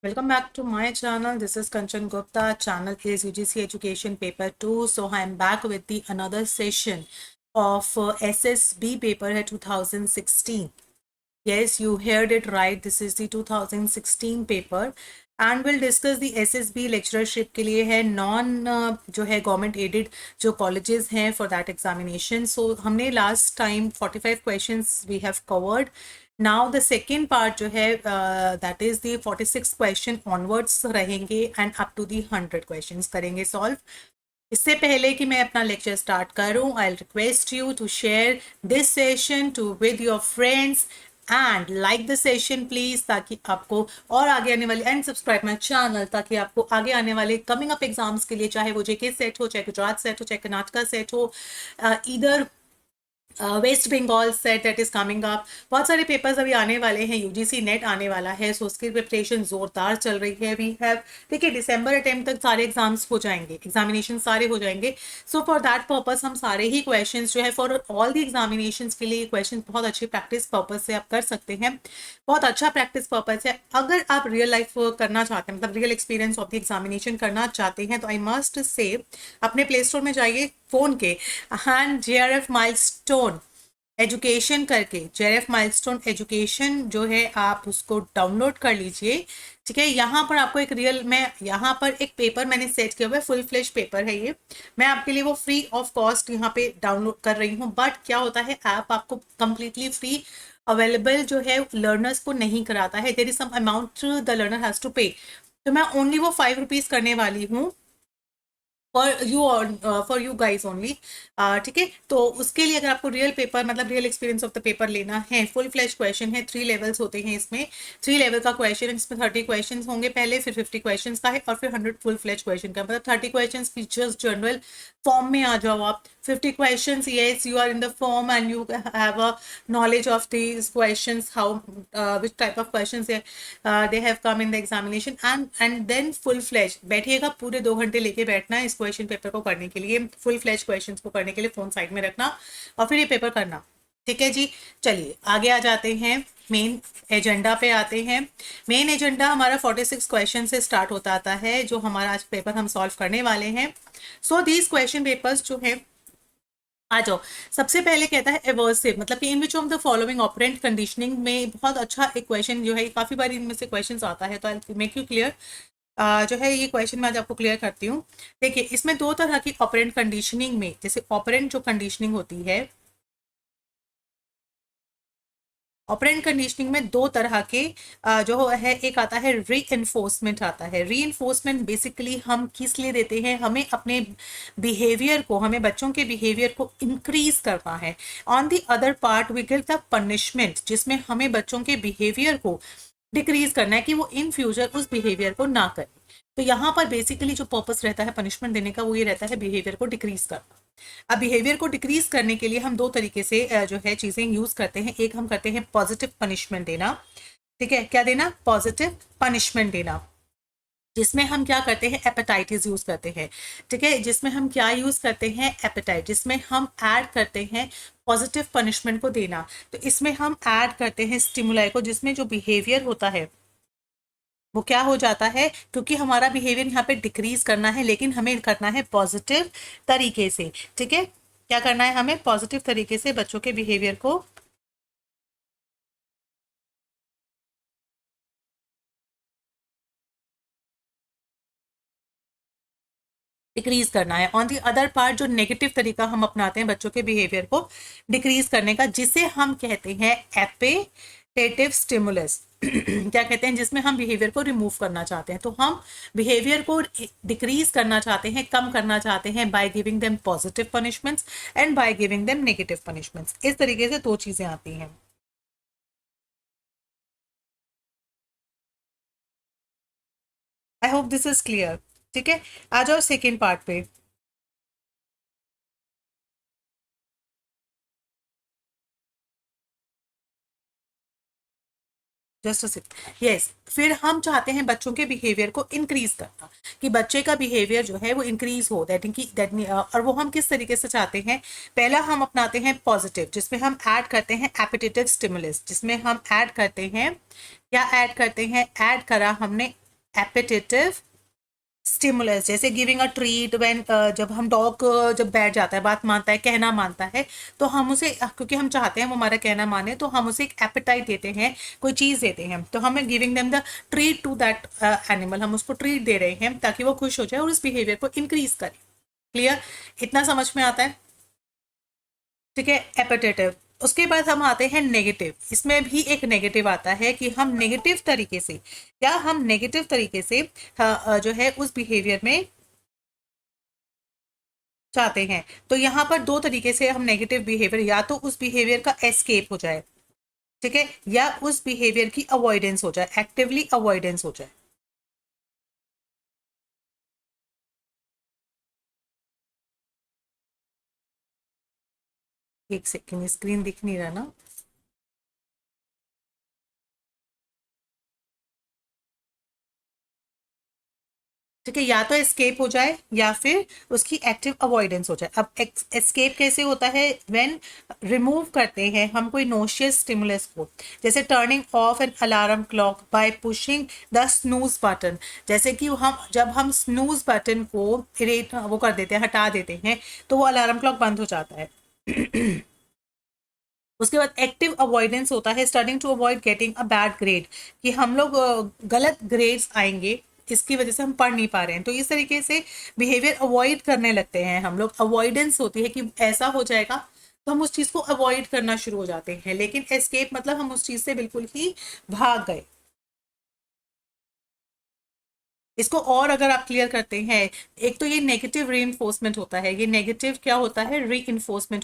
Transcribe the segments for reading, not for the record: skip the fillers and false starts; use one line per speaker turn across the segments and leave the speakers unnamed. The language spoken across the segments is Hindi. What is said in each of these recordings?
Welcome back to my channel. This is Kanchan Gupta. Channel is UGC Education Paper 2. So I am back with the another session of SSB paper है 2016. Yes, you heard it right. This is the 2016 paper and we'll discuss the SSB lecturership के लिए है non जो है government aided जो colleges हैं for that examination. So हमने last time 45 questions we have covered. Now the second part जो है that is the 46 question onwards रहेंगे and up to the 100 questions करेंगे solve. इससे पहले कि मैं अपना लेक्चर स्टार्ट करूं, I request you to share this session to with your friends and like the session please, ताकि आपको और आगे आने वाले एंड सब्सक्राइब माई चैनल, ताकि आपको आगे आने वाले कमिंग अप एग्जाम्स के लिए, चाहे वो जेके सेट हो, चाहे गुजरात सेट हो, चाहे कर्नाटका सेट हो, इधर West Bengal set that is coming up, बहुत सारे पेपर्स अभी आने वाले हैं, यूजीसी नेट आने वाला है, सो उसकी प्रिपरेशन जोरदार चल रही है। वी हैव देखिए दिसंबर अटेम्प्ट तक सारे एग्जाम्स हो जाएंगे, एग्जामिनेशन सारे हो जाएंगे। सो फॉर दैट पर्पस हम सारे ही क्वेश्चंस जो है फॉर ऑल द एग्जामिनेशंस के लिए क्वेश्चन बहुत अच्छी प्रैक्टिस पर्पस से आप कर सकते हैं, बहुत अच्छा प्रैक्टिस पर्पस है। अगर आप रियल लाइफ करना चाहते हैं, मतलब real experience of the examination करना चाहते हैं, तो आई मस्ट से अपने प्ले स्टोर में जाइए फोन के एंड JRF माइलस्टोन एजुकेशन करके, JRF माइलस्टोन एजुकेशन जो है आप उसको डाउनलोड कर लीजिए। ठीक है, यहाँ पर आपको एक रियल, मैं यहाँ पर एक पेपर मैंने सेट किया हुआ है, फुल फ्लेश पेपर है ये, मैं आपके लिए वो फ्री ऑफ कॉस्ट यहाँ पे डाउनलोड कर रही हूँ। बट क्या होता है, ऐप आपको कंप्लीटली फ्री अवेलेबल जो है लर्नर्स को नहीं कराता है, there is some amount the learner has to pay. तो मैं ओनली वो 5 रुपीज़ करने वाली हूँ फॉर यू गाइज ओनली। ठीक है, तो उसके लिए अगर आपको रियल पेपर, मतलब real experience of the paper लेना है, फुल फ्लैश क्वेश्चन है, 3 लेवल्स होते हैं इसमें, 3 लेवल का क्वेश्चन, इसमें 30 क्वेश्चन होंगे पहले, फिर 50 क्वेश्चन का है और फिर 100 फुल फ्लैश क्वेश्चन का, मतलब 30 क्वेश्चन फीचर्स जनरल फॉर्म में आ जाओ आप, 50 question yes you are in the form and you have a knowledge of these question, how which type of question they have come in the examination and then full flash बैठिएगा, पूरे 2 घंटे लेके बैठना है इस क्वेश्चन पेपर को करने के लिए, फुल फ्लैश क्वेश्चंस को करने के लिए फोन साइड में रखना और फिर ये पेपर करना। ठीक है जी, चलिए आगे आ जाते हैं, मेन एजेंडा पे आते हैं। मेन एजेंडा हमारा 46 क्वेश्चन से स्टार्ट होता आता है, जो हमारा आज पेपर हम सॉल्व करने वाले हैं। सो दीज क्वेश्चन पेपर्स जो है, आ जाओ। सबसे पहले कहता है एवर्सिव, मतलब कि in which of the following operant conditioning में, बहुत अच्छा एक क्वेश्चन जो है, काफी बार इनमें से क्वेश्चन आता है, तो आई मेक यू क्लियर। जो है ये क्वेश्चन मैं आज आपको क्लियर करती हूँ। देखिए इसमें 2 तरह की ऑपरेंट कंडीशनिंग में, जैसे ऑपरेंट जो कंडीशनिंग होती है, ऑपरेंट कंडीशनिंग में 2 तरह के जो है, एक आता है री एनफोर्समेंट आता है। री एनफोर्समेंट बेसिकली हम किस लिए देते हैं, हमें अपने बिहेवियर को, हमें बच्चों के बिहेवियर को इंक्रीज करना है। On the other part we give the punishment, जिसमें हमें बच्चों के बिहेवियर को डिक्रीज करना है कि वो इन फ्यूचर उस बिहेवियर को ना करें। तो यहाँ पर बेसिकली जो पर्पस रहता है पनिशमेंट देने का, वो ये रहता है बिहेवियर को डिक्रीज करना। अब बिहेवियर को डिक्रीज करने के लिए हम 2 तरीके से जो है चीजें यूज करते हैं। एक हम करते हैं पॉजिटिव पनिशमेंट देना। ठीक है, क्या देना, पॉजिटिव पनिशमेंट देना, जिसमें हम क्या करते हैं, एपेटाइटिस यूज करते हैं। ठीक है, जिसमें हम क्या यूज करते हैं, एपेटाइट, जिसमें हम ऐड करते हैं पॉजिटिव पनिशमेंट को देना। तो इसमें हम ऐड करते हैं स्टिमुलाई को, जिसमें जो बिहेवियर होता है वो क्या हो जाता है, क्योंकि हमारा बिहेवियर यहाँ पे डिक्रीज करना है, लेकिन हमें करना है पॉजिटिव तरीके से। ठीक है, क्या करना है, हमें पॉजिटिव तरीके से बच्चों के बिहेवियर को डिक्रीज करना है। ऑन दी अदर पार्ट जो नेगेटिव तरीका हम अपनाते हैं बच्चों के बिहेवियर को डिक्रीज करने का, जिसे हम कहते हैं एपेटेटिव स्टिमुलस क्या कहते हैं, जिसमें हम बिहेवियर को रिमूव करना चाहते हैं। तो हम बिहेवियर को डिक्रीज करना चाहते हैं, कम करना चाहते हैं, by giving them positive punishments and by giving them negative punishments. इस तरीके से 2 चीजें आती हैं। I hope this is clear. ठीक है, आ जाओ सेकेंड पार्ट पे। जस्ट यस, फिर हम चाहते हैं बच्चों के बिहेवियर को इंक्रीज करना, कि बच्चे का बिहेवियर जो है वो इंक्रीज हो, दैट और वो हम किस तरीके से चाहते हैं। पहला हम अपनाते हैं पॉजिटिव, जिसमें हम ऐड करते हैं एपेटिटिव स्टिमुलस, जिसमें हम ऐड करते हैं, क्या ऐड करते हैं, ऐड करा हमने एपेटेटिव स्टिमुलस, जैसे गिविंग अ ट्रीट व्हेन, जब हम डॉग जब बैठ जाता है, बात मानता है, कहना मानता है, तो हम उसे, क्योंकि हम चाहते हैं वो हमारा कहना माने, तो हम उसे एक एपेटाइट देते हैं, कोई चीज़ देते हैं, तो हमें giving them the treat to that animal, हम उसको ट्रीट दे रहे हैं ताकि वो खुश हो जाए और उस बिहेवियर को इंक्रीज करे। क्लियर? इतना समझ में आता है? ठीक है, एपेटेटिव। उसके बाद हम आते हैं नेगेटिव। इसमें भी एक नेगेटिव आता है कि हम नेगेटिव तरीके से, या हम नेगेटिव तरीके से जो है उस बिहेवियर में चाहते हैं। तो यहाँ पर दो तरीके से हम नेगेटिव बिहेवियर, या तो उस बिहेवियर का एस्केप हो जाए, ठीक है, या उस बिहेवियर की अवॉइडेंस हो जाए, एक्टिवली अवॉइडेंस हो जाए। एक सेकेंड, स्क्रीन दिख नहीं रहा ना। ठीक है, या तो एस्केप हो जाए या फिर उसकी एक्टिव अवॉइडेंस हो जाए। अब एस्केप कैसे होता है? व्हेन रिमूव करते हैं हम कोई नोशियस स्टिमुलस को, जैसे turning of an alarm clock bye pushing the snooze button. जैसे कि हम जब हम स्नूज बटन को वो कर देते हैं, हटा देते हैं, तो वो अलार्म क्लॉक बंद हो जाता है। उसके बाद एक्टिव अवॉइडेंस होता है starting to avoid getting a bad grade, कि हम लोग गलत ग्रेड्स आएंगे, इसकी वजह से हम पढ़ नहीं पा रहे हैं, तो इस तरीके से बिहेवियर अवॉइड करने लगते हैं हम लोग। अवॉइडेंस होती है कि ऐसा हो जाएगा, तो हम उस चीज़ को अवॉइड करना शुरू हो जाते हैं। लेकिन एस्केप मतलब हम उस चीज़ से बिल्कुल ही भाग गए। इसको और अगर आप क्लियर करते हैं, एक तो ये नेगेटिव री होता है, ये नेगेटिव क्या होता है? री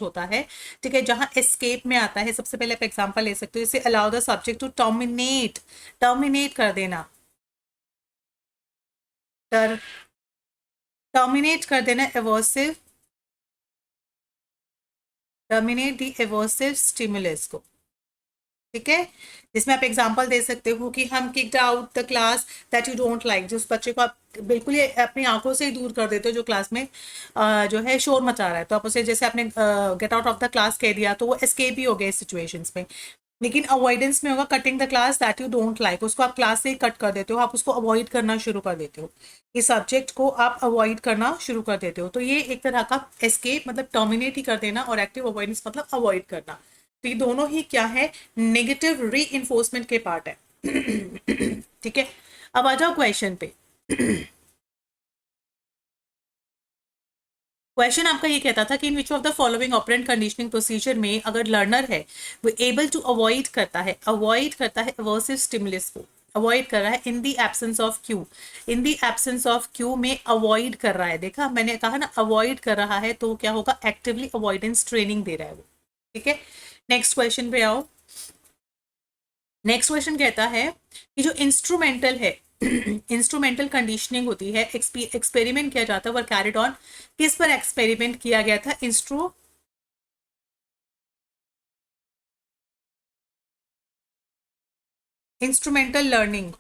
होता है। ठीक है, जहां एस्केप में आता है, सबसे पहले आप एग्जांपल ले सकते हो, इसे allow the subject to terminate, terminate कर देना, टर टर्मिनेट कर देना aversive, terminate the aversive stimulus को। ठीक है, जिसमें आप एग्जांपल दे सकते हो कि हम kicked out the class that you don't like, जिस बच्चे को आप बिल्कुल ही अपनी आंखों से ही दूर कर देते हो, जो क्लास में जो है शोर मचा रहा है, तो आप उसे, जैसे आपने get out of the class कह दिया, तो वो एस्केप ही हो गया इस सिचुएशंस में। लेकिन अवॉइडेंस में होगा cutting the class that you don't like, उसको आप क्लास से ही कट कर देते हो, आप उसको अवॉइड करना शुरू कर देते हो, इस सब्जेक्ट को आप अवॉइड करना शुरू कर देते हो। तो ये एक तरह का एस्केप मतलब टर्मिनेट ही कर देना, और एक्टिव अवॉइडेंस मतलब अवॉइड करना। तो ये दोनों ही क्या है? नेगेटिव री के पार्ट है। ठीक है, अब आ जाओ क्वेश्चन पे। क्वेश्चन आपका ये कहता था कि in which of the following operant conditioning procedure में अगर लर्नर है वो एबल टू अवॉइड करता है एवर्सिव स्टिमुलस को, अवॉइड कर रहा है in the absence of Q, in the absence of Q में अवॉइड कर रहा है। देखा, मैंने कहा ना अवॉइड कर रहा है, तो क्या होगा? एक्टिवली अवॉइडेंस ट्रेनिंग दे रहा है वो। ठीक है, नेक्स्ट क्वेश्चन पे आओ। नेक्स्ट क्वेश्चन कहता है कि जो इंस्ट्रूमेंटल है, इंस्ट्रूमेंटल कंडीशनिंग होती है, एक्सपेरिमेंट किया जाता है, वो कैरिड ऑन, किस पर एक्सपेरिमेंट किया गया था? Instrumental learning.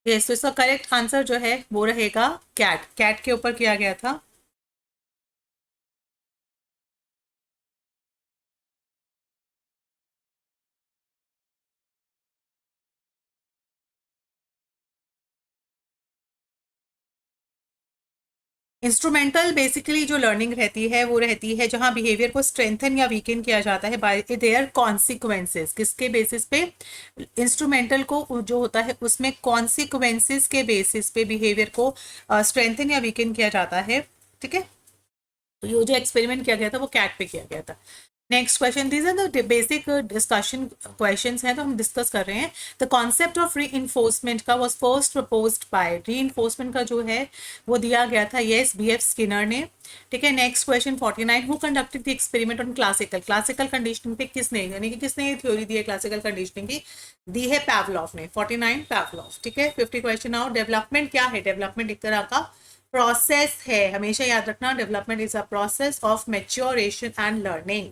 यस, तो इसका करेक्ट आंसर जो है वो रहेगा कैट, कैट के ऊपर किया गया था। इंस्ट्रूमेंटल बेसिकली जो लर्निंग रहती है वो रहती है जहां बिहेवियर को स्ट्रेंथन या वीकन किया जाता है बाय देयर कॉन्सिक्वेंसेस। किसके बेसिस पे? इंस्ट्रूमेंटल को जो होता है उसमें कॉन्सिक्वेंसेस के बेसिस पे बिहेवियर को स्ट्रेंथन या वीकन किया जाता है। ठीक है, तो ये जो एक्सपेरिमेंट किया गया था वो कैट पे किया गया था। Next question, these are the basic discussion questions हैं, तो हम डिस्कस कर रहे हैं। The concept of reinforcement का was first proposed by, reinforcement का जो है वो दिया गया था, यस, BF स्किनर ने। ठीक है, next question 49, who conducted the experiment on classical, classical conditioning पे किसने, यानी कि किसने ये थ्योरी दी है क्लासिकल कंडीशनिंग की? दी है पैवलॉफ ने, 49 पैवलॉफ। ठीक है, 50 क्वेश्चन आओ। डेवलपमेंट क्या है? डेवलपमेंट एक तरह का प्रोसेस है, हमेशा याद रखना, development is a process of maturation and learning.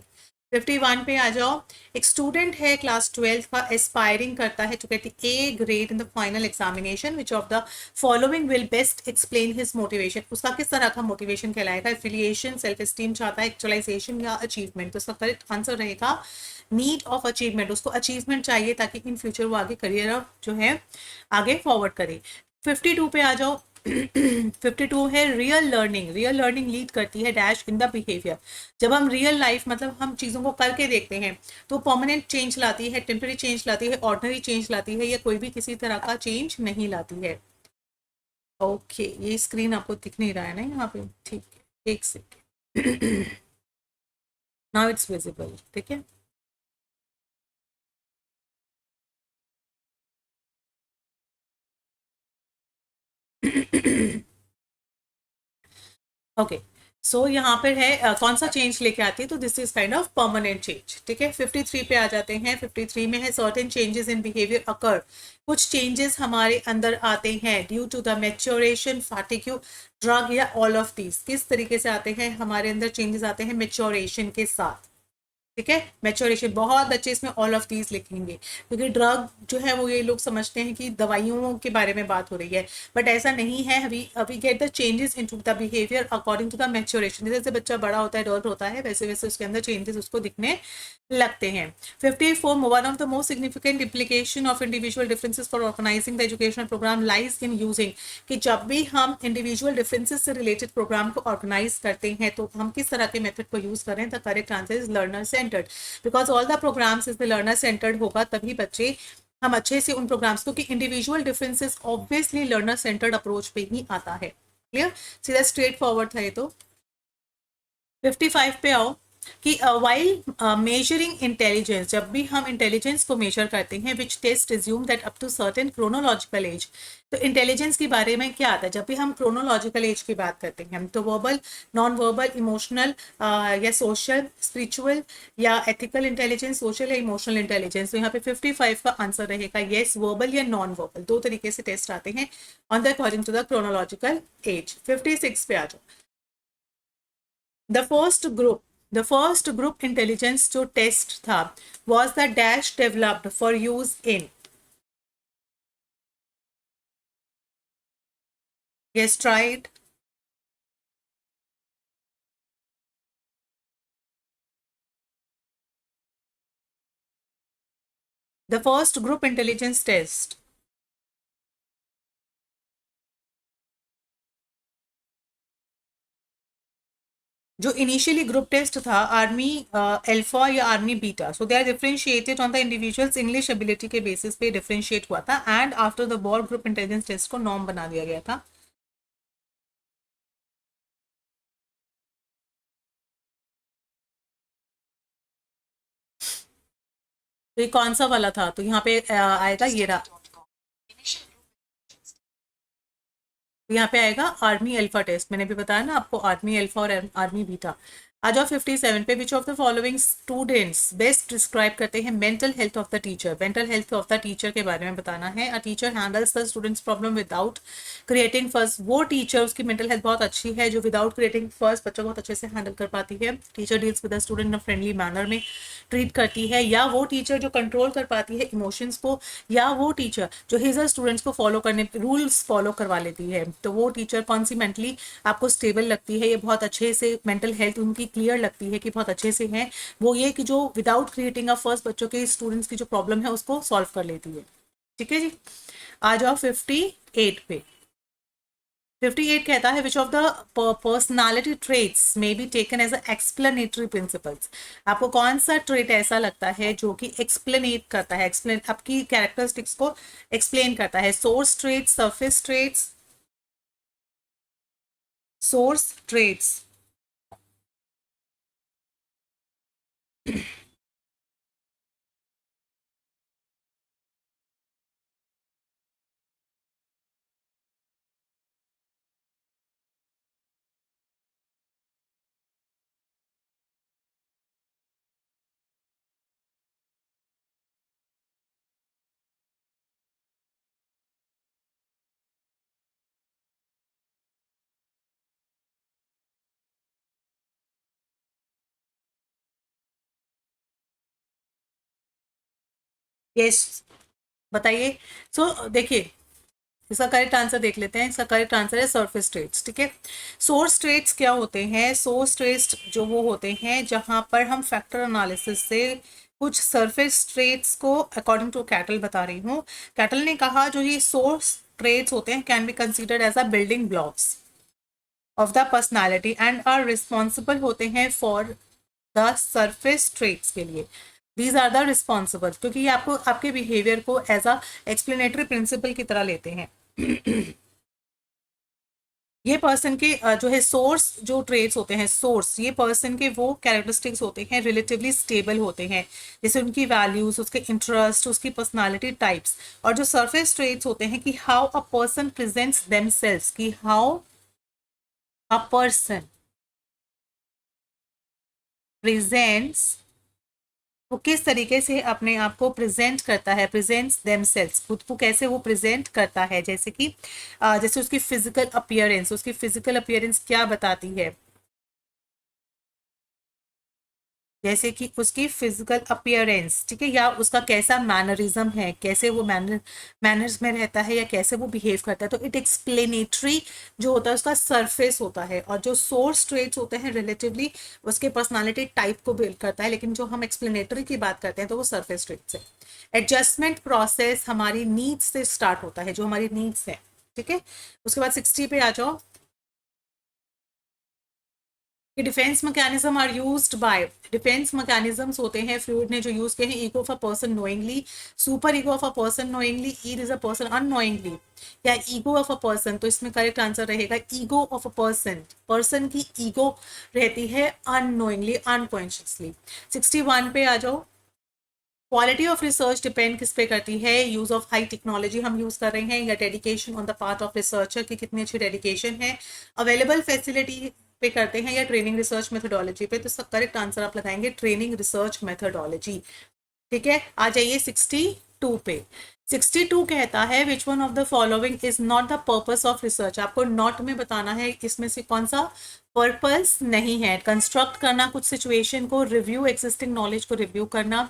51 पे आ जाओ। एक स्टूडेंट है क्लास 12 का, एस्पायरिंग करता है to get a grade in the final examination, which of the following will best explain his motivation, उसका किस तरह का मोटिवेशन कहलाएगा? एफिलिएशन, सेल्फ एस्टीम चाहता है, एक्चुअलाइजेशन या अचीवमेंट? तो इसका करेक्ट आंसर रहेगा नीड ऑफ अचीवमेंट, उसको अचीवमेंट चाहिए ताकि इन फ्यूचर वो आगे करियर जो है आगे फॉरवर्ड करे। 52 पे आ जाओ। 52 है real learning. Real learning lead करती है डैश इन द बिहेवियर। जब हम रियल लाइफ मतलब हम चीज़ों को करके देखते हैं तो परमानेंट चेंज लाती है, टेम्पररी चेंज लाती है, ऑर्डनरी चेंज लाती है, या कोई भी किसी तरह का चेंज नहीं लाती है। ओके, ये स्क्रीन आपको दिख नहीं रहा है ना यहाँ पे, ठीक है, एक सेकेंड। नाउ इट्स विजिबल, ठीक है। ओके, सो यहाँ पर है कौन सा चेंज लेके आती है, तो this is kind of permanent change, ठीक है। 53 पे आ जाते हैं। 53 में है certain changes in behaviour occur. कुछ चेंजेस हमारे अंदर आते हैं due to the maturation, fatigue, drug, या ऑल ऑफ दीज। किस तरीके से आते हैं हमारे अंदर चेंजेस आते हैं मेच्योरेशन के साथ, ठीक है। मेच्योरेशन बहुत अच्छे, इसमें ऑल ऑफ दीज लिखेंगे क्योंकि ड्रग जो है वो ये लोग समझते हैं कि दवाइयों के बारे में बात हो रही है, बट ऐसा नहीं है। अभी get the changes into the behaviour according to the maturation. जैसे बच्चा बड़ा होता है, एडल्ट होता है, वैसे वैसे उसके अंदर चेंजेस उसको दिखने लगते हैं। 54 one of the most significant implication of individual differences for organising the educational program lies in using, कि जब भी हम इंडिविजुअल डिफरेंसेस से रिलेटेड प्रोग्राम को ऑर्गेनाइज करते हैं तो हम किस तरह के मेथड को यूज करें। The correct answer is learner centred, because all the programs is the learner centred होगा तभी बच्चे हम अच्छे से उन प्रोग्राम्स, क्योंकि individual differences obviously learner centred approach पे ही आता है। क्लियर, सीधा स्ट्रेट फॉरवर्ड था ये तो। 55 पे आओ कि वाइल मेजरिंग इंटेलिजेंस, जब भी हम इंटेलिजेंस को मेजर करते हैं, which test resume that up to certain chronological age. तो इंटेलिजेंस के बारे में क्या आता है जब भी हम क्रोनोलॉजिकल एज की बात करते हैं, तो वर्बल, नॉन वर्बल, इमोशनल, या सोशल, स्पिरिचुअल, या एथिकल इंटेलिजेंस, सोशल या इमोशनल इंटेलिजेंस। तो यहाँ पे 55 का आंसर रहेगा येस, वर्बल या नॉन वर्बल, दो तरीके से टेस्ट आते हैं on the according to the chronological age. 56 पे आ जाओ। द फर्स्ट ग्रुप इंटेलिजेंस जो टेस्ट था was the dash developed for use in, yes try it। the first group intelligence test, जो इनिशियली ग्रुप टेस्ट था आर्मी अल्फा या army beta, so they are differentiated on the individuals English ability के बेसिस पे डिफरेंशिएट हुआ था, and after the war group intelligence test को नॉर्म बना दिया गया था। तो ये कौन सा वाला था, तो यहाँ पे आएगा ये रहा, तो यहाँ पे आएगा आर्मी अल्फा टेस्ट। मैंने भी बताया ना आपको, आर्मी अल्फा और आर्मी बीटा। आ जाओ 57 पे, विच of the following students best describe करते हैं mental health of the teacher. Mental health of the teacher के बारे में बताना है। A teacher handles the students problem without creating first, वो टीचर उसकी मेंटल हेल्थ बहुत अच्छी है जो विदाउट क्रिएटिंग फर्स्ट बच्चों को बहुत अच्छे से हैंडल कर पाती है। Teacher deals with the student in a friendly manner में ट्रीट करती है, या वो टीचर जो कंट्रोल कर पाती है इमोशंस को, या वो टीचर जो हिजर स्टूडेंट्स को फॉलो करने, रूल्स फॉलो करवा लेती है। तो वो टीचर कौन सी मेंटली आपको स्टेबल लगती है, ये बहुत अच्छे से मेंटल हेल्थ उनकी क्लियर लगती है कि बहुत अच्छे से है, वो ये कि जो विदाउट क्रिएटिंग अ फर्स्ट बच्चों के स्टूडेंट्स की जो प्रॉब्लम है उसको सॉल्व कर लेती है। ठीक है जी, आ जाओ 58 पे। 58 कहता है which of the personality traits may be taken as explanatory principles. आपको कौन सा ट्रेट ऐसा लगता है जो कि एक्सप्लेनेट करता है, एक्सप्लेन आपकी कैरेक्टरिस्टिक्स को एक्सप्लेन करता है। Source traits, surface traits, source traits, yes बताइए। सो देखिए, इसका करेक्ट आंसर देख लेते हैं। इसका करेक्ट आंसर है सरफेस ट्रेट्स। ठीक है, सोर्स ट्रेट्स क्या होते हैं? सोर्स ट्रेट्स जो वो होते हैं जहां पर हम फैक्टर एनालिसिस से कुछ सरफेस ट्रेट्स को अकॉर्डिंग टू कैटल बता रही हूँ। कैटल ने कहा जो ये सोर्स ट्रेट्स होते हैं can be considered as a building blocks of the personality and are responsible होते हैं फॉर द सरफेस ट्रेट्स के लिए। दीज आर द रिस्पॉन्सिबल, क्योंकि ये आपको आपके बिहेवियर को एज अ एक्सप्लेनेटरी प्रिंसिपल की तरह लेते हैं। ये पर्सन के जो है सोर्स जो ट्रेड्स होते हैं, सोर्स ये पर्सन के वो कैरेक्टरिस्टिक्स होते हैं रिलेटिवली स्टेबल होते हैं, जैसे उनकी वैल्यूज, उसके इंटरेस्ट, उसकी पर्सनालिटी टाइप्स। और जो सरफेस ट्रेड्स होते हैं कि how a person presents themselves, कि हाउ अ पर्सन प्रेजेंट्स, वो किस तरीके से अपने आप को प्रेजेंट करता है, प्रेजेंट्स देमसेल्व्स, खुद को कैसे वो प्रेजेंट करता है। जैसे कि जैसे उसकी फिजिकल अपीयरेंस, उसकी फिजिकल अपीयरेंस क्या बताती है, जैसे कि उसकी फिजिकल अपीयरेंस, ठीक है, या उसका कैसा मैनरिज्म है, कैसे वो मैनर्स में रहता है या कैसे वो बिहेव करता है। तो इट एक्सप्लेनेटरी जो होता है उसका सरफेस होता है, और जो सोर्स ट्रेट्स होते हैं रिलेटिवली उसके पर्सनालिटी टाइप को बिल्ड करता है। लेकिन जो हम एक्सप्लेनेटरी की बात करते हैं तो वो सरफेस ट्रेट्स है। एडजस्टमेंट प्रोसेस हमारी नीड्स से स्टार्ट होता है, जो हमारी नीड्स है, ठीक है। उसके बाद 60 पे आ जाओ कि defence mechanism are used by, defence mechanisms होते हैं फ्लूइड ने जो यूज किए हैं, ego of a person knowingly, super ego of a person knowingly, id is a person unknowingly, या ईगो ऑफ अ पर्सन। तो इसमें करेक्ट आंसर रहेगा ego of a person, person की ईगो रहती है अननोइंगली, अनकॉन्शियसली। 61 पे आ जाओ। क्वालिटी ऑफ रिसर्च डिपेंड किस पे करती है, यूज ऑफ हाई टेक्नोलॉजी हम यूज कर रहे हैं या dedication on the part of researcher की कितनी अच्छी डेडिकेशन है, अवेलेबल फैसिलिटी पे करते हैं या ट्रेनिंग रिसर्च मेथोडोलॉजी पे। तो इसका करेक्ट आंसर आप लगाएंगे ट्रेनिंग रिसर्च मेथोडोलॉजी, ठीक है। आ जाइए 62 पे। 62 कहता है which one of the following is not the purpose of research. आपको नॉट में बताना है इसमें से कौन सा पर्पस नहीं है। कंस्ट्रक्ट करना कुछ सिचुएशन को, रिव्यू एग्जिस्टिंग नॉलेज को रिव्यू करना,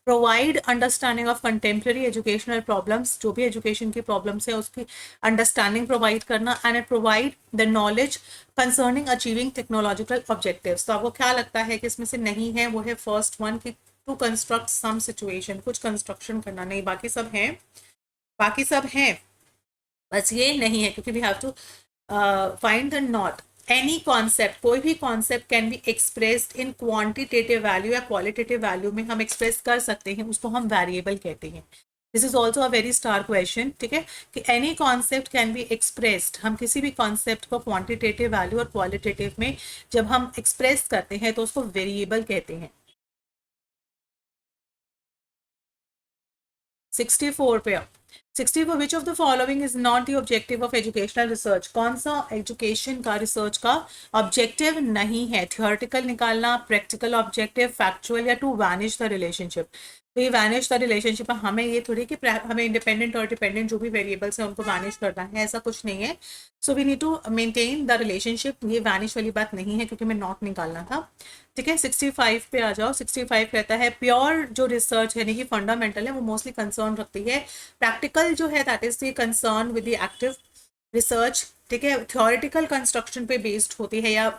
provide understanding of contemporary educational problems, जो भी एजुकेशन की प्रॉब्लम्स है उसकी अंडरस्टैंडिंग प्रोवाइड करना, and provide the knowledge concerning achieving technological objectives. तो आपको क्या लगता है कि इसमें से नहीं है, वो है फर्स्ट वन की टू कंस्ट्रक्ट सम सिचुएशन, कुछ कंस्ट्रक्शन करना, नहीं बाकी सब है, बाकी सब है, बस ये नहीं है, क्योंकि we have to find the not. Any concept, कोई भी concept can be expressed in quantitative value या क्वालिटेटिव वैल्यू में हम एक्सप्रेस कर सकते हैं, उसको हम वेरिएबल कहते हैं। This is also a very star question, ठीक है, कि any concept can be expressed, हम किसी भी कॉन्सेप्ट को क्वांटिटेटिव वैल्यू और क्वालिटेटिव में जब हम एक्सप्रेस करते हैं तो उसको वेरिएबल कहते हैं। 64 पे अब 64, विच of the following is not the objective of educational research. कौन सा एजुकेशन का रिसर्च का ऑब्जेक्टिव नहीं है, थियोरटिकल निकालना, प्रैक्टिकल ऑब्जेक्टिव, फैक्चुअल, या टू वैनिश द रिलेशनशिप। तो ये वैनिश द रिलेशनशिप, हमें ये थोड़ी कि हमें इंडिपेंडेंट और डिपेंडेंट जो भी वेरिएबल्स हैं उनको वैनिश करना है, ऐसा कुछ नहीं है। So we need to maintain the relationship, ये वैनिश वाली बात नहीं है क्योंकि मैं नॉट निकालना था, ठीक है। 65 पे आ जाओ। 65 कहता है प्योर जो रिसर्च है, यानी कि फंडामेंटल है, वो मोस्टली कंसर्न रखती है, प्रैक्टिकल जो है that is the concern with the active research, ठीक है, थ्योरेटिकल कंस्ट्रक्शन पे बेस्ड होती है, या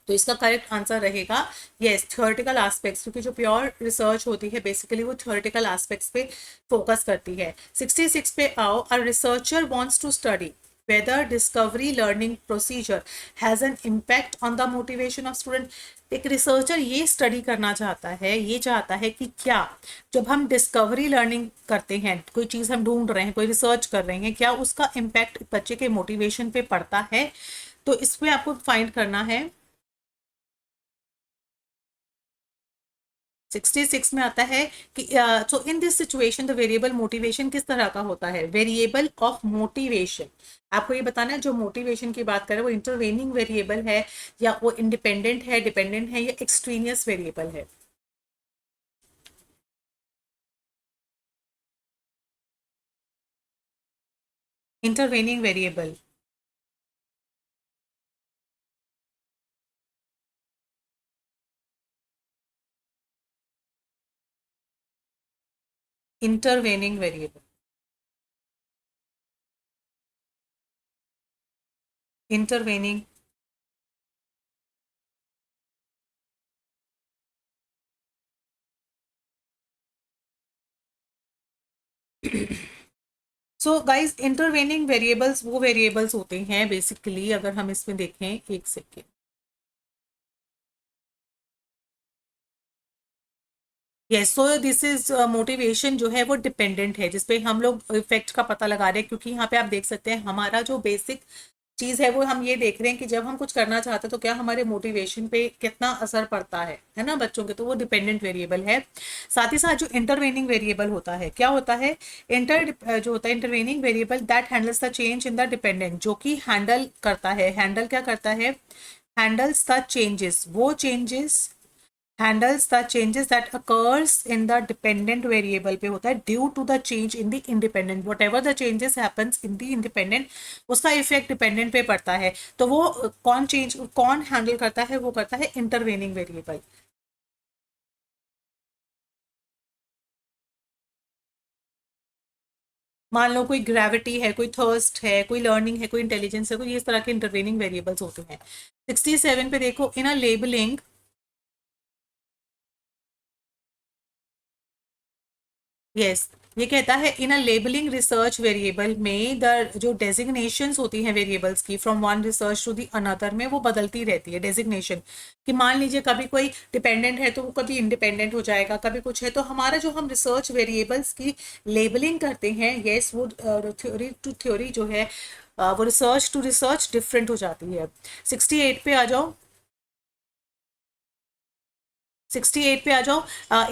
तो इसका करेक्ट आंसर रहेगा यस थ्योरेटिकल एस्पेक्ट्स, क्योंकि जो प्योर रिसर्च होती है बेसिकली वो थ्योरेटिकल एस्पेक्ट्स पे फोकस करती है। 66 पे आओ। A researcher wants to study whether discovery learning procedure has an impact on the motivation of student। एक रिसर्चर ये स्टडी करना चाहता है, ये चाहता है कि क्या जब हम डिस्कवरी लर्निंग करते हैं, कोई चीज़ हम ढूंढ रहे हैं, कोई रिसर्च कर रहे हैं, क्या उसका इम्पैक्ट बच्चे के मोटिवेशन पे पड़ता है। तो इसमें आपको फाइंड करना है। 66 में आता है कि so in this situation the variable motivation किस तरह का होता है, वेरिएबल ऑफ मोटिवेशन। आपको ये बताना है जो मोटिवेशन की बात करें वो इंटरवेनिंग वेरिएबल है, या वो इंडिपेंडेंट है, डिपेंडेंट है, या एक्सट्रीनियस वेरिएबल है। Intervening variable, intervening variable, intervening, so guys, intervening variables वो वेरिएबल्स होते हैं बेसिकली, अगर हम इसमें देखें, एक second. Yes, so this is motivation जो है वो डिपेंडेंट है, जिसपे हम लोग इफेक्ट का पता लगा रहे हैं, क्योंकि यहाँ पे आप देख सकते हैं हमारा जो बेसिक चीज है वो हम ये देख रहे हैं कि जब हम कुछ करना चाहते हैं तो क्या हमारे मोटिवेशन पे कितना असर पड़ता है ना बच्चों के, तो वो डिपेंडेंट वेरिएबल है। साथ ही साथ जो इंटरवेनिंग वेरिएबल होता है, क्या होता है, जो होता है intervening variable that handles the change in the dependent, जो कि हैंडल करता है, हैंडल क्या करता है, हैंडल्स द चेंजेस, वो changes, handles the changes that occurs in the dependent variable पे होता है due to the change in the independent, whatever the changes happens in the independent उसका इफेक्ट डिपेंडेंट पे पड़ता है। तो वो कौन हैंडल करता है, वो करता है इंटरवेनिंग वेरिएबल। मान लो कोई ग्रेविटी है, कोई थर्स्ट है, कोई लर्निंग है, कोई इंटेलिजेंस है, कोई इस तरह के इंटरवेनिंग वेरिएबल्स होते हैं। 67 पे देखो, इन अ लेबलिंग, यस, ये कहता है in a labelling research variable में द जो डेजिग्नेशंस होती हैं वेरिएबल्स की from one research to the another में, वो बदलती रहती है डेजिग्नेशन। कि मान लीजिए कभी कोई डिपेंडेंट है तो वो कभी इंडिपेंडेंट हो जाएगा, कभी कुछ है, तो हमारा जो हम रिसर्च वेरिएबल्स की लेबलिंग करते हैं, यस, वो थ्योरी टू थ्योरी जो है, वो रिसर्च टू रिसर्च डिफरेंट हो जाती है। 68 पे आ जाओ, 68 पे आ जाओ।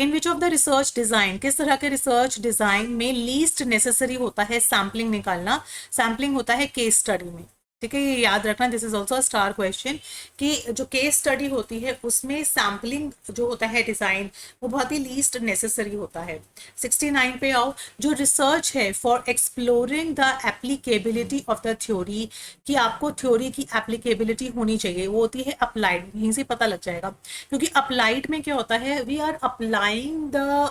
In which of the research design, किस तरह के रिसर्च डिजाइन में लीस्ट नेसेसरी होता है सैम्पलिंग निकालना, सैम्पलिंग होता है केस स्टडी में। ठीक है, ये याद रखना, this is also star question, कि जो केस स्टडी होती है उसमें सैम्पलिंग जो होता है डिजाइन, वो बहुत ही लीस्ट नेसेसरी होता है। 69 पे आओ, जो रिसर्च है for exploring the applicability of the theory, कि आपको थ्योरी की एप्लीकेबिलिटी होनी चाहिए, वो होती है अप्लाइड, यहीं से पता लग जाएगा। क्योंकि अप्लाइड में क्या होता है, we are applying the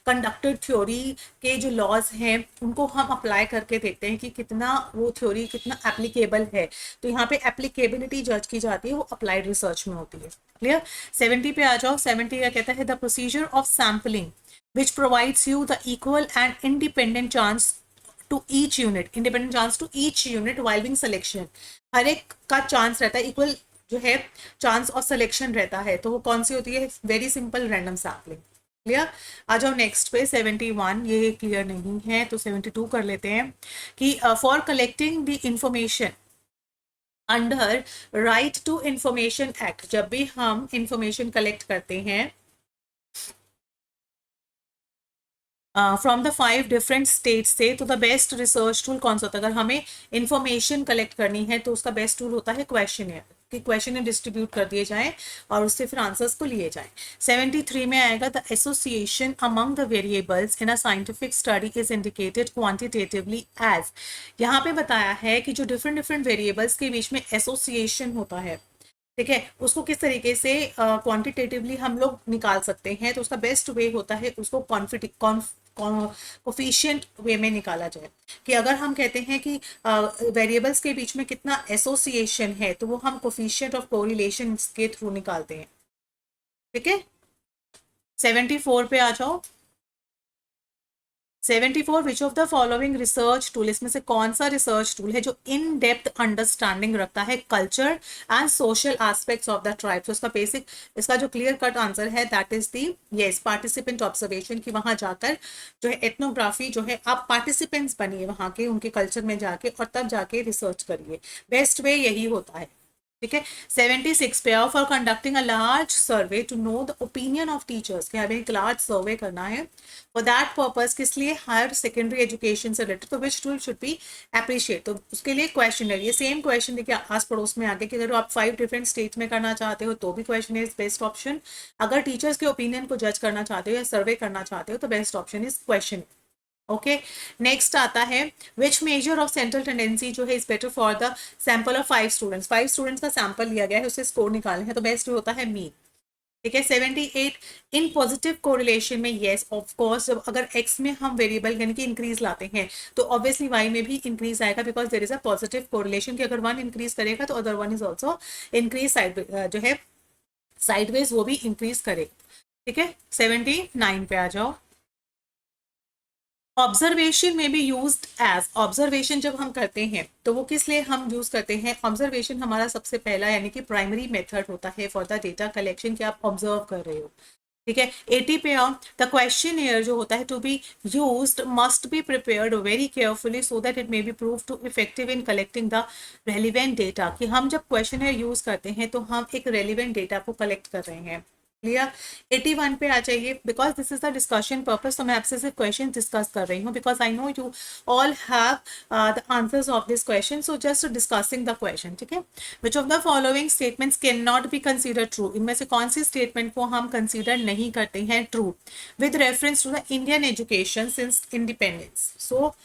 conducted theory के जो लॉज हैं उनको हम अप्लाई करके देखते हैं कि कितना वो थ्योरी कितना एप्लीकेबल है। तो यहाँ पे एप्लीकेबिलिटी जज की जाती है, वो अप्लाइड रिसर्च में होती है। क्लियर। 70 पे आ जाओ, 70 का कहता है the procedure of sampling which provides you the equal and independent chance to each unit, independent chance to each unit while being selection, हर एक का चांस रहता है, इक्वल जो है चांस ऑफ सिलेक्शन रहता है, तो वो कौन सी होती है, very simple random sampling. Clear. आ जाओ नेक्स्ट पे, 71, ये क्लियर नहीं है तो 72 कर लेते हैं, कि for collecting the information under right to information act, जब भी हम इंफॉर्मेशन कलेक्ट करते हैं फ्रॉम द 5 डिफरेंट स्टेट से, तो द बेस्ट रिसर्च टूल कौन सा होता है, अगर हमें इंफॉर्मेशन कलेक्ट करनी है तो उसका बेस्ट टूल होता है क्वेश्चन, कि क्वेश्चन डिस्ट्रीब्यूट कर दिए जाएं और उससे फिर आंसर्स को लिए जाएं। 73 में आएगा, the association among the variables in a scientific study is indicated quantitatively as, यहाँ पे बताया है कि जो डिफरेंट डिफरेंट वेरिएबल्स के बीच में एसोसिएशन होता है, ठीक है, उसको किस तरीके से क्वांटिटेटिवली हम लोग निकाल सकते हैं, तो उसका बेस्ट वे होता है उसको कोफिशिएंट वे में निकाला जाए। कि अगर हम कहते हैं कि वेरिएबल्स के बीच में कितना एसोसिएशन है, तो वो हम कोफिशिएंट ऑफ कोरिलेशन के थ्रू निकालते हैं। ठीक है। 74 पे आ जाओ, 74, विच of the following research tool, इसमें से कौन सा रिसर्च टूल है जो इन डेप्थ अंडरस्टैंडिंग रखता है culture and social aspects of the tribe. तो इसका बेसिक, इसका जो क्लियर कट आंसर है that is the yes participant observation, की वहां जाकर जो है एथनोग्राफी जो है, आप पार्टिसिपेंट्स बनिए वहां के, उनके कल्चर में जाके और तब जाके रिसर्च करिए, बेस्ट वे यही होता है। ठीक है। 76 पे आओ, for conducting a large survey to know the opinion of teachers, कि हमें एक लार्ज सर्वे करना है फॉर दैट पर्पस, किस लिए, हायर सेकेंडरी एजुकेशन से रिलेटेड, तो which tool should be appreciate, तो उसके लिए क्वेश्चन है, ये सेम क्वेश्चन देखिए आस पड़ोस में आगे, कि अगर आप 5 डिफरेंट स्टेट में करना चाहते हो तो भी क्वेश्चन इज बेस्ट ऑप्शन, अगर टीचर्स के ओपिनियन को जज करना चाहते हो या सर्वे करना चाहते हो तो best option is question. Okay. Next आता है, विच मेजर ऑफ सेंट्रल टेंडेंसी जो है is better for the sample of 5 students, 5 students का सैंपल लिया गया है, उससे स्कोर निकालने हैं, तो बेस्ट होता है मीन। ठीक है। 78, इन पॉजिटिव कोरिलेशन में, येस ऑफ कोर्स, जब अगर एक्स में हम वेरिएबल यानी कि इंक्रीज लाते हैं तो ऑब्वियसली वाई में भी इंक्रीज आएगा, because there is a positive correlation, कि अगर वन इंक्रीज करेगा तो other one is also increase, side जो है साइडवेज वो भी इंक्रीज करेगा। ठीक है। 79 पे आ जाओ, ऑब्जर्वेशन में बी यूज्ड एज, ऑब्जर्वेशन जब हम करते हैं तो वो किस लिए हम यूज करते हैं? ऑब्जर्वेशन हमारा सबसे पहला यानी कि प्राइमरी मेथड होता है फॉर द डेटा कलेक्शन, कि आप ऑब्जर्व कर रहे हो, ठीक है। 80 पे आओ, द क्वेश्चन एयर जो होता है to be used must be prepared very carefully so that it may be prove to effective in collecting the relevant data, कि हम जब क्वेश्चन एयर यूज करते हैं तो हम एक रेलिवेंट डेटा को कलेक्ट कर रहे हैं। क्लियर? 81 पे आ जाइए, because this is the discussion purpose, तो मैं आपसे सिर्फ क्वेश्चन डिस्कस कर रही हूँ, because I know you all have the answers of this question, so just discussing the question, ठीक है। Which of the following statements can not be consider true, इनमें से कौन सी स्टेटमेंट को हम कंसिडर नहीं करते हैं true with reference to the Indian education since independence? So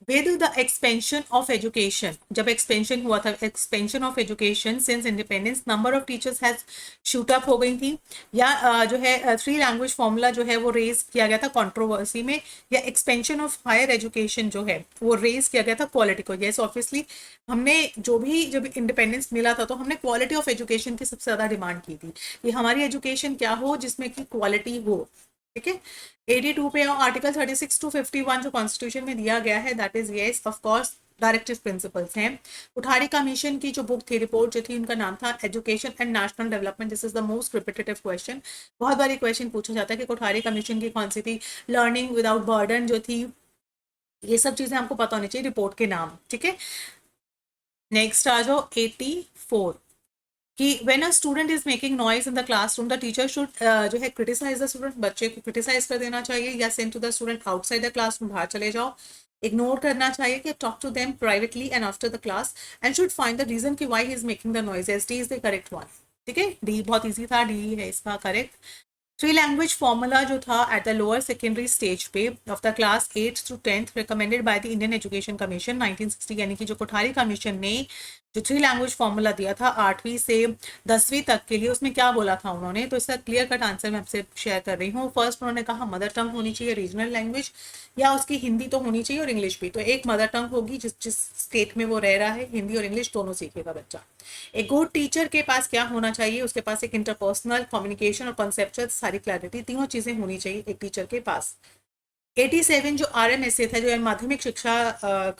with the expansion of education, जब expansion हुआ था, expansion of education since independence, number of teachers has shoot up हो गई थी, या जो है थ्री लैंग्वेज फॉर्मूला जो है वो रेज किया गया था कंट्रोवर्सी में, या एक्सपेंशन ऑफ हायर एजुकेशन जो है वो रेज किया गया था क्वालिटी को? यस, ऑब्वियसली हमने जो भी जब इंडिपेंडेंस मिला था तो हमने क्वालिटी ऑफ एजुकेशन की सबसे ज़्यादा डिमांड की थी कि हमारी एजुकेशन क्या हो जिसमें कि क्वालिटी हो, ठीक है। 82 पे आर्टिकल 36 टू 51 जो कॉन्स्टिट्यूशन में दिया गया है, that is yes of course directive principles हैं। कोठारी कमीशन की जो बुक थी, रिपोर्ट जो थी, उनका नाम था education and national development. This is the most repetitive question, बहुत बारी क्वेश्चन पूछा जाता है कि कोठारी कमीशन की कौन सी थी। लर्निंग विदाउट बर्डन जो थी, ये सब चीजें आपको पता होनी चाहिए रिपोर्ट के नाम, ठीक है। नेक्स्ट आ जाओ 84 कि when a student is making noise in the classroom the teacher should जो है क्रिटिसाइज द स्टूडेंट, बच्चे को क्रिटिसाइज कर देना चाहिए, या send to the student outside the classroom, बाहर चले जाओ। इग्नोर करना चाहिए कि talk to them privately and after the class and should find the reason कि why he is making the noise, S D is the correct one, ठीक है। डी बहुत ईजी था, डी है इसका करेक्ट। थ्री लैंग्वेज फॉर्मूला जो था at the lower secondary stage पे of the class 8th through 10th recommended by the Indian education commission 1960, यानी कि जो कोठारी कमीशन ने जो थ्री लैंग्वेज फॉर्मूला दिया था 8वीं से 10वीं तक के लिए, उसमें क्या बोला था उन्होंने? तो इसका क्लियर कट आंसर मैं आपसे शेयर कर रही हूँ। फर्स्ट उन्होंने कहा मदर टंग होनी चाहिए, रीजनल लैंग्वेज, या उसकी हिंदी तो होनी चाहिए और इंग्लिश भी। तो एक मदर टंग होगी जिस जिस स्टेट में वो रह रहा है, हिंदी और इंग्लिश दोनों सीखेगा बच्चा। एक गुड टीचर के पास क्या होना चाहिए? उसके पास एक इंटरपर्सनल कम्युनिकेशन और कॉन्सेप्चुअल सारी क्लैरिटी, तीनों चीजें होनी चाहिए एक टीचर के पास। 87 जो RMSA था, जो माध्यमिक शिक्षा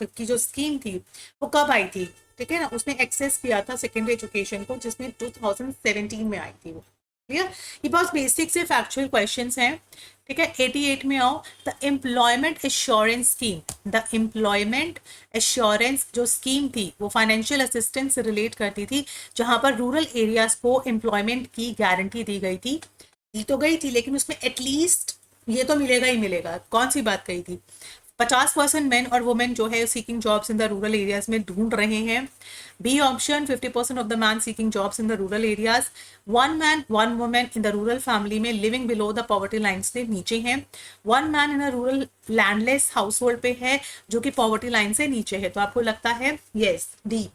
की जो स्कीम थी, वो कब आई थी? ठीक है ना, उसने एक्सेस किया था सेकेंडरी एजुकेशन को, जिसमें 2017 में आई थी वो। क्लियर? ये बहुत बेसिक से फैक्चुअल क्वेश्चंस हैं, ठीक है। 88 में आओ, the employment assurance scheme, the employment assurance जो स्कीम थी वो फाइनेंशियल असिस्टेंस से रिलेट करती थी, जहां पर रूरल एरियाज को एम्प्लॉयमेंट की गारंटी दी गई थी। दी तो गई थी, लेकिन उसमें एटलीस्ट ये तो मिलेगा ही मिलेगा। कौन सी बात कही थी? 50% मेन और वुमेन जो है seeking jobs in the rural areas में ढूंढ रहे हैं। B option 50% of the man seeking jobs in the rural areas, one man one women in the rural family में living below the poverty line से नीचे है, one man in a rural landless household पे है जो कि पॉवर्टी लाइन से नीचे है। तो आपको लगता है यस डी,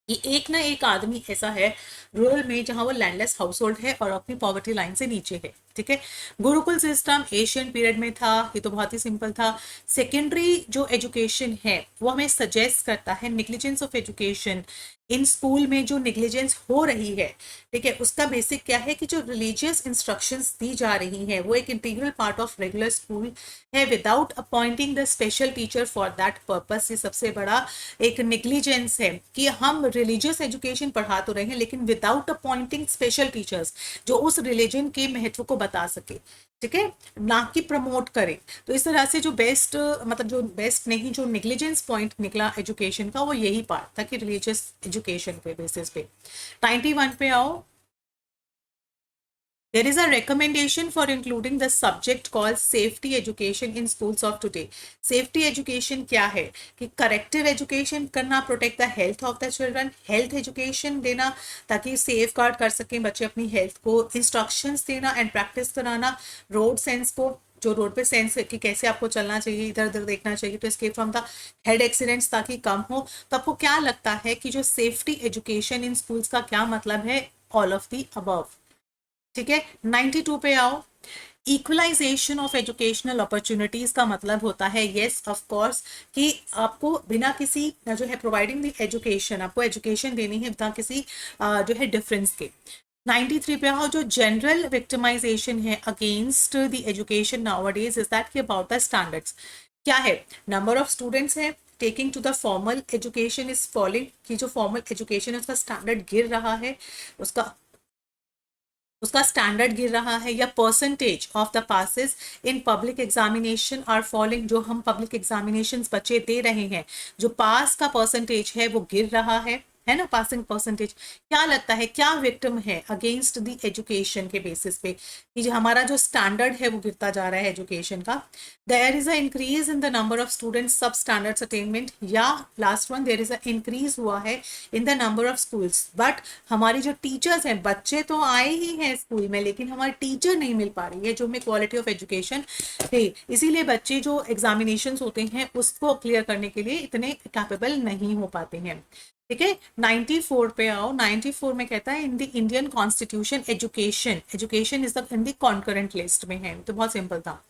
ये एक ना एक आदमी ऐसा है रूरल में जहां वो लैंडलेस हाउस होल्ड है और अपनी पॉवर्टी लाइन से नीचे है, ठीक है। गुरुकुल सिस्टम एशियन पीरियड में था, ये तो बहुत ही सिंपल था। सेकेंडरी जो एजुकेशन है वो हमें सजेस्ट करता है negligence of education, in school में जो निग्लिजेंस हो रही है, ठीक है, उसका बेसिक क्या है कि जो रिलीजियस इंस्ट्रक्शंस दी जा रही हैं वो एक integral part of regular school है without appointing the special teacher for that purpose. ये सबसे बड़ा एक निग्लिजेंस है कि हम रिलीजियस एजुकेशन पढ़ा तो रहे हैं लेकिन विदाउट अपॉइंटिंग स्पेशल टीचर्स जो उस रिलीजन के महत्व को बता सके, ठीक है, ना कि प्रमोट करें। तो इस तरह से जो बेस्ट मतलब जो बेस्ट नहीं, जो निग्लिजेंस पॉइंट निकला एजुकेशन का वो यही पार्ट था कि रिलीजियस एजुकेशन पे बेसिस पे। 91 पे आओ, there is a recommendation for including the subject called safety education in schools of today. Safety education क्या है कि corrective education करना, protect the health of the children, health education देना ताकि safeguard कर सकें बच्चे अपनी health को, instructions देना and practice कराना, road sense को, जो रोड पे सेंस कि कैसे आपको चलना चाहिए, इधर उधर देखना चाहिए to escape from the head accidents ताकि कम हो। तो आपको क्या लगता है कि जो सेफ्टी एजुकेशन इन स्कूल्स का क्या मतलब है? ऑल ऑफ द अबव, ठीक है। 92 पे आओ, इक्वलाइजेशन ऑफ एजुकेशनल अपॉर्चुनिटीज का मतलब होता है यस ऑफ कोर्स कि आपको बिना किसी जो है प्रोवाइडिंग द एजुकेशन, आपको एजुकेशन देनी है बिना किसी जो है डिफरेंस के। 93 पे आओ, जो जनरल विक्टिमाइजेशन है against the education nowadays is that कि अबाउट द स्टैंडर्ड्स क्या है, नंबर ऑफ स्टूडेंट्स है taking to the formal education is falling, कि जो फॉर्मल एजुकेशन है उसका स्टैंडर्ड गिर रहा है, उसका उसका स्टैंडर्ड गिर रहा है, या percentage of the passes in public examination are falling, जो हम पब्लिक एग्जामिनेशंस बच्चे दे रहे हैं जो पास का परसेंटेज है वो गिर रहा है ना, पासिंग परसेंटेज। क्या लगता है क्या विक्टिम है अगेंस्ट द एजुकेशन के बेसिस पे, कि जो हमारा जो स्टैंडर्ड है वो गिरता जा रहा है एजुकेशन का। There is a increase in the number of students sub standards attainment, या last one there is a increase हुआ है in the number of schools, but हमारी जो टीचर्स हैं, बच्चे तो आए ही हैं स्कूल में लेकिन हमारी टीचर नहीं मिल पा रही है जो हमें क्वालिटी ऑफ एजुकेशन थे, इसीलिए बच्चे जो एग्जामिनेशन होते हैं उसको क्लियर करने के लिए इतने कैपेबल नहीं हो पाते हैं। ठीक है, 94 पे आओ। 94 में कहता है in the Indian constitution education, education is the in the concurrent list में है, तो बहुत सिंपल था।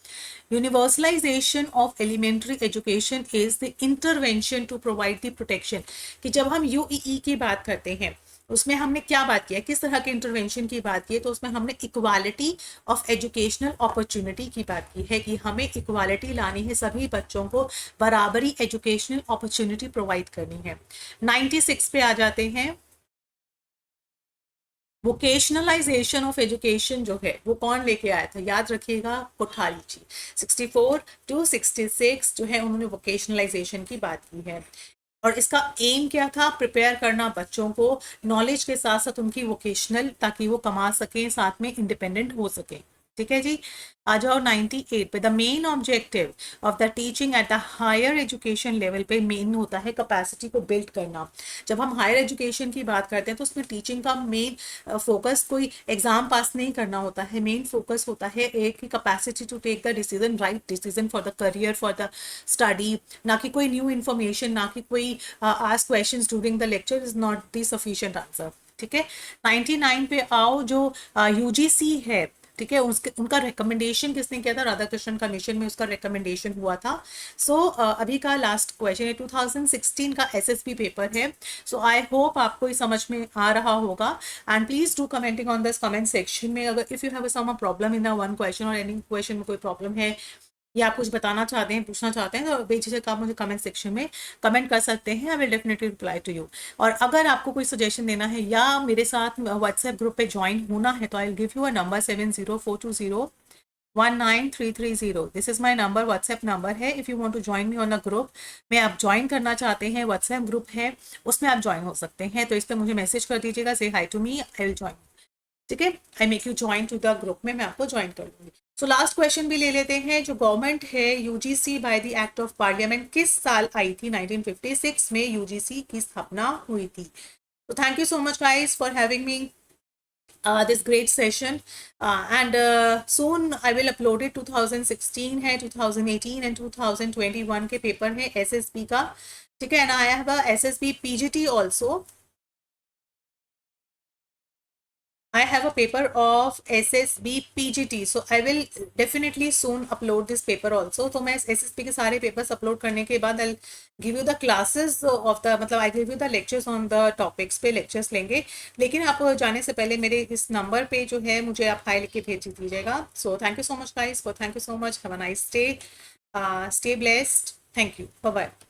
Universalisation of elementary education is the intervention to provide the protection, कि जब हम यूईई की बात करते हैं उसमें हमने क्या बात किया, किस तरह के इंटरवेंशन की बात की है, तो उसमें हमने इक्वालिटी ऑफ एजुकेशनल अपॉर्चुनिटी की बात की है, कि हमें इक्वालिटी लानी है, सभी बच्चों को बराबरी एजुकेशनल अपॉर्चुनिटी प्रोवाइड करनी है। 96 पे आ जाते हैं। वोकेशनलाइजेशन ऑफ एजुकेशन जो है वो कौन लेके आया था, याद रखिएगा कोठारी जी। 64 टू 66 जो है उन्होंने वोकेशनलाइजेशन की बात की है, और इसका एम क्या था, प्रिपेयर करना बच्चों को नॉलेज के साथ साथ उनकी वोकेशनल, ताकि वो कमा सकें साथ में इंडिपेंडेंट हो सकें। ठीक है जी, आ जाओ 98 पे। The main objective of the teaching at the higher education level पे मेन होता है कैपेसिटी को बिल्ड करना। जब हम हायर एजुकेशन की बात करते हैं तो उसमें टीचिंग का मेन फोकस कोई एग्जाम पास नहीं करना होता है, मेन फोकस होता है एक की capacity to take the decision, right decision for the career, for the study, ना कि कोई न्यू इन्फॉर्मेशन, ना कि कोई ask questions during the lecture is not the sufficient answer. ठीक है, 99 पे आओ। जो यूजीसी है, ठीक है, उसके उनका रिकमेंडेशन किसने किया था, राधाकृष्णन कमीशन में उसका रिकमेंडेशन हुआ था। सो अभी का लास्ट क्वेश्चन है, 2016 का एसएसबी पेपर है। सो आई होप आपको ये समझ में आ रहा होगा, and please do commenting on this comment section में, अगर if you have some problem in the one question और एनी क्वेश्चन में कोई प्रॉब्लम है या आप कुछ बताना चाहते हैं, पूछना चाहते हैं, तो बेझिझक आप मुझे कमेंट सेक्शन में कमेंट कर सकते हैं। I will definitely reply to you. और अगर आपको कोई सजेशन देना है या मेरे साथ व्हाट्सएप ग्रुप पे ज्वाइन होना है तो I will give you a number 7042201930। This is my number, WhatsApp number है। If you want to join me on a group में, आप ज्वाइन करना चाहते हैं, व्हाट्सएप ग्रुप है उसमें आप ज्वाइन हो सकते हैं, तो इस पर मुझे मैसेज कर दीजिएगा, say hi to me, I will join. ठीक है, I make you join to the group में, मैं आपको ज्वाइन कर लूंगी। सो लास्ट क्वेश्चन भी ले लेते हैं। जो गवर्नमेंट है UGC by the act of parliament किस साल आई थी, 1956 में यूजीसी की स्थापना हुई थी। तो thank you so much guys for having me this great session, and soon I will upload it। 2016 है, 2018 and 2021 के पेपर है एसएसबी का। ठीक है, and I have a SSB PGT also. I have a paper of SSB PGT, so I will definitely soon upload this paper also। तो मैं SSB के सारे papers upload करने के बाद I'll give you the classes of the, मतलब I give you the lectures on the topics पे lectures लेंगे। लेकिन आप जाने से पहले मेरे इस नंबर पे जो है मुझे आप हाई लिख के भेज दीजिएगा। So thank you so much guys, for thank you so much, have a nice day, stay blessed, thank you, bye bye।